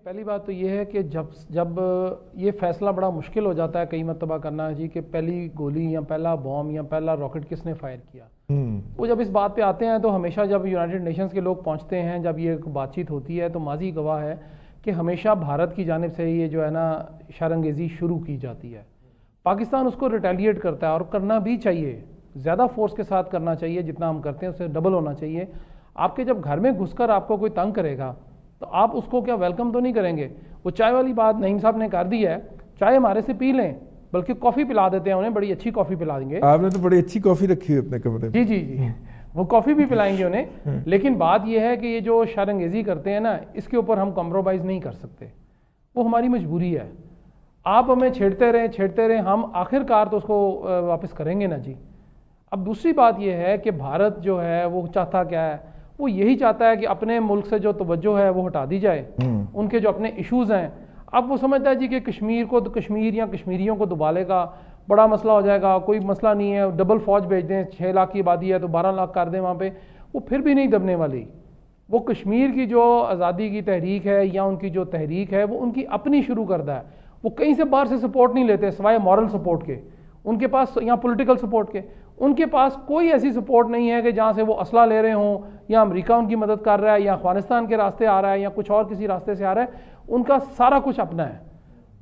पहली बात तो ये है कि जब जब ये फैसला बड़ा मुश्किल हो जाता है कई मरतबा करना जी कि पहली गोली या पहला बॉम्ब या पहला रॉकेट किसने फायर किया। वो जब इस बात पे आते हैं तो हमेशा जब यूनाइटेड नेशंस के लोग पहुंचते हैं, जब ये बातचीत होती है तो माजी गवाह है कि हमेशा भारत की जानिब से ये जो है ना शरंगेज़ी शुरू की जाती है। पाकिस्तान उसको रिटेलिएट करता है और करना भी चाहिए, ज़्यादा फोर्स के साथ करना चाहिए, जितना हम करते हैं उससे डबल होना चाहिए। आपके जब घर में घुसकर आपको कोई तंग करेगा तो आप उसको क्या वेलकम तो नहीं करेंगे। वो चाय वाली बात नईम साहब ने कर दी है, चाय हमारे से पी लें, बल्कि कॉफ़ी पिला देते हैं उन्हें, बड़ी अच्छी कॉफ़ी पिला देंगे। आपने तो बड़ी अच्छी कॉफ़ी रखी है अपने कमरे में। जी जी जी, वो कॉफ़ी भी पिलाएंगे उन्हें। लेकिन बात यह है कि ये जो शरंगेज़ी करते हैं ना, इसके ऊपर हम कॉम्प्रोमाइज़ नहीं कर सकते, वो हमारी मजबूरी है। आप हमें छेड़ते रहें, हम आखिरकार तो उसको वापस करेंगे ना जी। अब दूसरी बात यह है कि भारत जो है वो चाहता क्या है, वो यही चाहता है कि अपने मुल्क से जो तवज्जो है वो हटा दी जाए, उनके जो अपने इश्यूज़ हैं। अब वो समझता है जी कि कश्मीर को तो कश्मीर या कश्मीरियों को दुबालेगा, बड़ा मसला हो जाएगा, कोई मसला नहीं है, डबल फौज भेज दें, 6 लाख की आबादी है तो 12 लाख कर दें वहाँ पे, वो फिर भी नहीं दबने वाली। वो कश्मीर की जो आज़ादी की तहरीक है या उनकी जो तहरीक है वो उनकी अपनी शुरू करता है। वो कहीं से बाहर से सपोर्ट नहीं लेते सिवाय मॉरल सपोर्ट के, उनके पास या पॉलिटिकल सपोर्ट के, उनके पास कोई ऐसी सपोर्ट नहीं है कि जहाँ से वो असला ले रहे हों या अमेरिका उनकी मदद कर रहा है या अफगानिस्तान के रास्ते आ रहा है या कुछ और किसी रास्ते से आ रहा है। उनका सारा कुछ अपना है,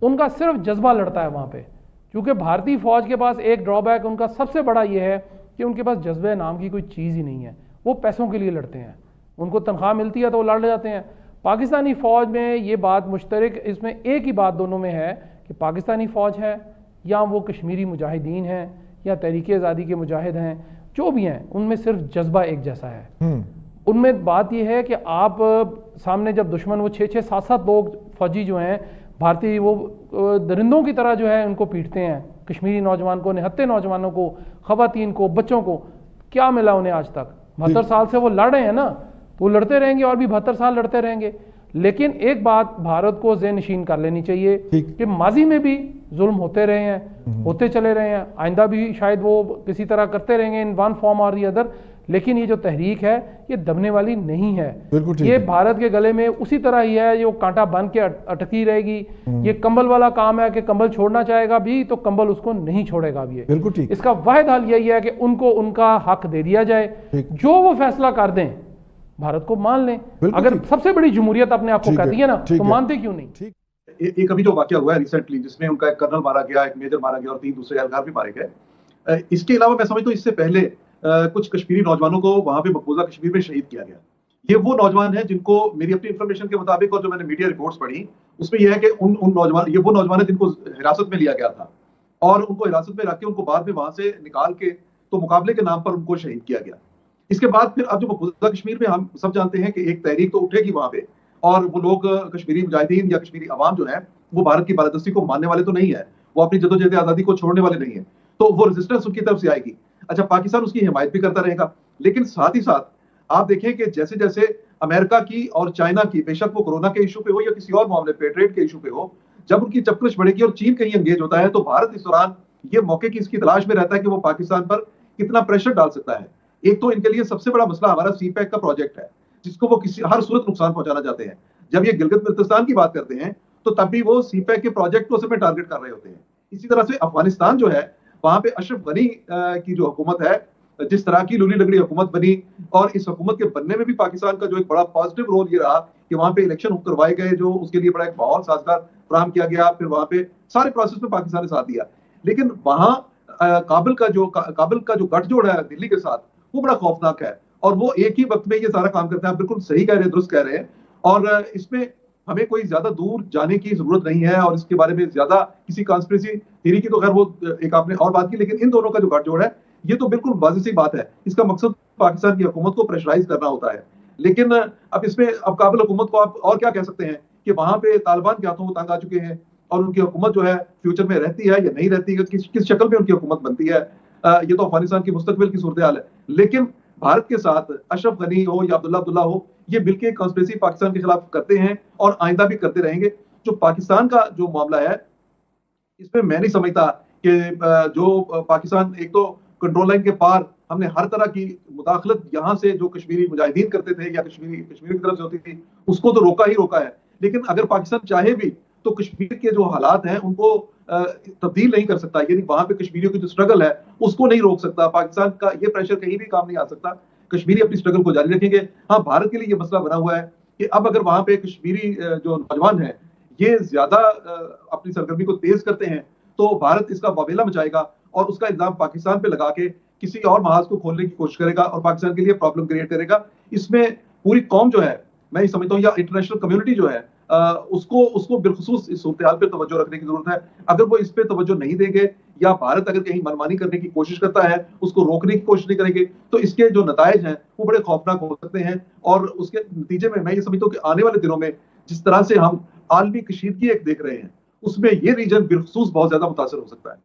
उनका सिर्फ जज्बा लड़ता है वहाँ पे। क्योंकि भारतीय फ़ौज के पास एक ड्रॉबैक उनका सबसे बड़ा ये है कि उनके पास जज्बे नाम की कोई चीज़ ही नहीं है। वो पैसों के लिए लड़ते हैं, उनको तनख्वाह मिलती है तो वो लड़ जाते हैं। पाकिस्तानी फ़ौज में ये बात मुश्तरक, इसमें एक ही बात दोनों में है कि पाकिस्तानी फ़ौज है या वो कश्मीरी मुजाहिदीन हैं या तहरीक आज़ादी के मुजाहिद हैं, जो भी हैं, उनमें सिर्फ जज्बा एक जैसा है। उनमें बात यह है कि आप सामने जब दुश्मन वो 6-6, 7-7 लोग फौजी जो हैं भारतीय, वो दरिंदों की तरह जो है उनको पीटते हैं, कश्मीरी नौजवान को, निहत्ते नौजवानों को, ख़वातीन को, बच्चों को। क्या मिला उन्हें आज तक? 72 साल से वो लड़ रहे हैं ना, तो वो लड़ते रहेंगे और भी 72 साल लड़ते रहेंगे। लेकिन एक बात भारत को ज़हन नशीन कर लेनी चाहिए कि माजी में भी जुल्म होते रहे हैं, होते चले रहे हैं, आइंदा भी शायद वो किसी तरह करते रहेंगे इन वन फॉर्म और दी अदर। लेकिन ये जो तहरीक है ये दबने वाली नहीं है। ये भारत के गले में उसी तरह ही है, जो कांटा बन के अटकी रहेगी। ये कंबल वाला काम है कि कंबल छोड़ना चाहेगा भी तो कंबल उसको नहीं छोड़ेगा अब ये। इसका वाहिद हल यही है कि उनको उनका हक दे दिया जाए, जो वो फैसला कर दें भारत को मान लें। अगर सबसे बड़ी जमहूरियत अपने आप को कहती है ना, तो मानते क्यों नहीं। एक अभी जो वाकया हुआ है रिसेंटली, जिसमें उनका एक कर्नल मारा गया, एक मेजर मारा गया और 3 दूसरे एहलकार भी मारे गए। इसके अलावा मैं समझता हूँ इससे पहले कुछ कश्मीरी नौजवानों को वहां पे मकबूजा कश्मीर में शहीद किया गया। ये वो नौजवान हैं जिनको मेरी अपनी इंफॉर्मेशन के मुताबिक और जो मैंने मीडिया रिपोर्ट्स पढ़ी उसमें यह है कि ये वो नौजवान है जिनको हिरासत में लिया गया था और उनको हिरासत में रख के उनको बाद में वहां से निकाल के तो मुकाबले के नाम पर उनको शहीद किया गया। इसके बाद फिर अब जो मकबूजा कश्मीर में हम सब जानते हैं कि एक तहरीक तो उठेगी वहां पे, और वो लोग कश्मीरी मुजाहिदीन या कश्मीरी अवाम जो है वो भारत की बालादस्ती को मानने वाले तो नहीं है, वो अपनी जदोजहद आज़ादी को छोड़ने वाले नहीं है, तो वो रेजिस्टेंस उनकी तरफ से आएगी। अच्छा, पाकिस्तान उसकी हिमायत भी करता रहेगा, लेकिन साथ ही साथ आप देखें कि जैसे जैसे अमेरिका की और चाइना की, बेशक वो कोरोना के इशू पे हो या किसी और मामले पे, ट्रेड के इशू पे हो, जब उनकी चपकश बढ़ेगी और चीन कहीं एंगेज होता है तो भारत इस दौरान ये मौके की इसकी तलाश में रहता है कि वो पाकिस्तान पर कितना प्रेशर डाल सकता है। एक तो इनके लिए सबसे बड़ा मसला हमारा सीपैक का प्रोजेक्ट है, जिसको वो किसी हर सूरत नुकसान पहुंचाना चाहते हैं। जब ये गिलगित बल्तिस्तान की बात करते हैं तो तब भी वो सीपैक के प्रोजेक्ट को सिर्फ टारगेट कर रहे होते हैं। इसी तरह से अफगानिस्तान जो है, वहां पे अशरफ गनी की जो हुकूमत है, जिस तरह की लूली लगड़ी हुकूमत बनी, और इस हुकूमत के बनने में भी पाकिस्तान का जो एक बड़ा पॉजिटिव रोल ये रहा कि वहां पे इलेक्शन करवाए गए, जो उसके लिए बड़ा एक माहौल साजगार फराहम किया गया, फिर वहां पे सारे प्रोसेस में पाकिस्तान ने साथ दिया। लेकिन वहां काबिल का जो गठजोड़ है दिल्ली के साथ, वो बड़ा खौफनाक है, और वो एक ही वक्त में ये सारा काम करते हैं। आप बिल्कुल सही कह रहे हैं, दुरुस्त कह रहे हैं, और इसमें हमें कोई ज्यादा दूर जाने की जरूरत नहीं है, और इसके बारे में ज्यादा किसी कॉन्स्पिरेसी थ्योरी की तो खैर वो एक आपने और बात की, लेकिन इन दोनों का जो गठजोड़ है ये तो बिल्कुल वाज़ेह सी बात है। इसका मकसद पाकिस्तान की हुकूमत को प्रेशराइज करना होता है। लेकिन अब इसमें अब काबिल हुकूमत को आप और क्या कह सकते हैं कि वहां पे तालिबान के हाथों वो तंग आ चुके हैं, और उनकी हुकूमत जो है फ्यूचर में रहती है या नहीं रहती है, किस शक्ल में उनकी हुकूमत बनती है, ये तो अफगानिस्तान की मुस्तकबिल की सूरत हाल है। लेकिन भारत के साथ अशरफ गनी हो या अब्दुल्ला हो, ये मिलकर कॉन्स्पिरेसी पाकिस्तान के खिलाफ करते हैं और आइंदा भी करते रहेंगे। जो पाकिस्तान का जो मामला है, इसमें मैं नहीं समझता कि जो पाकिस्तान, एक तो कंट्रोल लाइन के पार हमने हर तरह की मुदाखलत यहाँ से जो कश्मीरी मुजाहिदीन करते थे या कश्मीरी की तरफ से होती थी, उसको तो रोका ही रोका है। लेकिन अगर पाकिस्तान चाहे भी तो कश्मीर के जो हालात हैं उनको तब्दील नहीं कर सकता, यानी वहां पे कश्मीरियों की जो स्ट्रगल है उसको नहीं रोक सकता। पाकिस्तान का ये प्रेशर कहीं भी काम नहीं आ सकता। कश्मीरी अपनी स्ट्रगल को जारी रखेंगे। हाँ, भारत के लिए ये मसला बना हुआ है कि अब अगर वहां पे कश्मीरी जो नौजवान है ये ज्यादा अपनी सरगर्मी को तेज करते हैं तो भारत इसका वावेला मचाएगा और उसका इल्जाम पाकिस्तान पे लगा के किसी और महाज को खोलने की कोशिश करेगा और पाकिस्तान के लिए प्रॉब्लम क्रिएट करेगा। इसमें पूरी कौम जो है, मैं ये समझता हूँ, या इंटरनेशनल कम्युनिटी जो है उसको बिलखुसूस इस सूरत पे तवज्जो रखने की जरूरत है। अगर वो इस पे तवज्जो नहीं देंगे या भारत अगर कहीं मनमानी करने की कोशिश करता है, उसको रोकने की कोशिश नहीं करेंगे, तो इसके जो नतायज हैं वो बड़े खौफनाक हो सकते हैं। और उसके नतीजे में मैं ये समझता हूँ कि आने वाले दिनों में जिस तरह से हम आलमी कशीदगी एक देख रहे हैं उसमें ये रीजन बिलखुसूस बहुत ज्यादा मुतासर हो सकता है।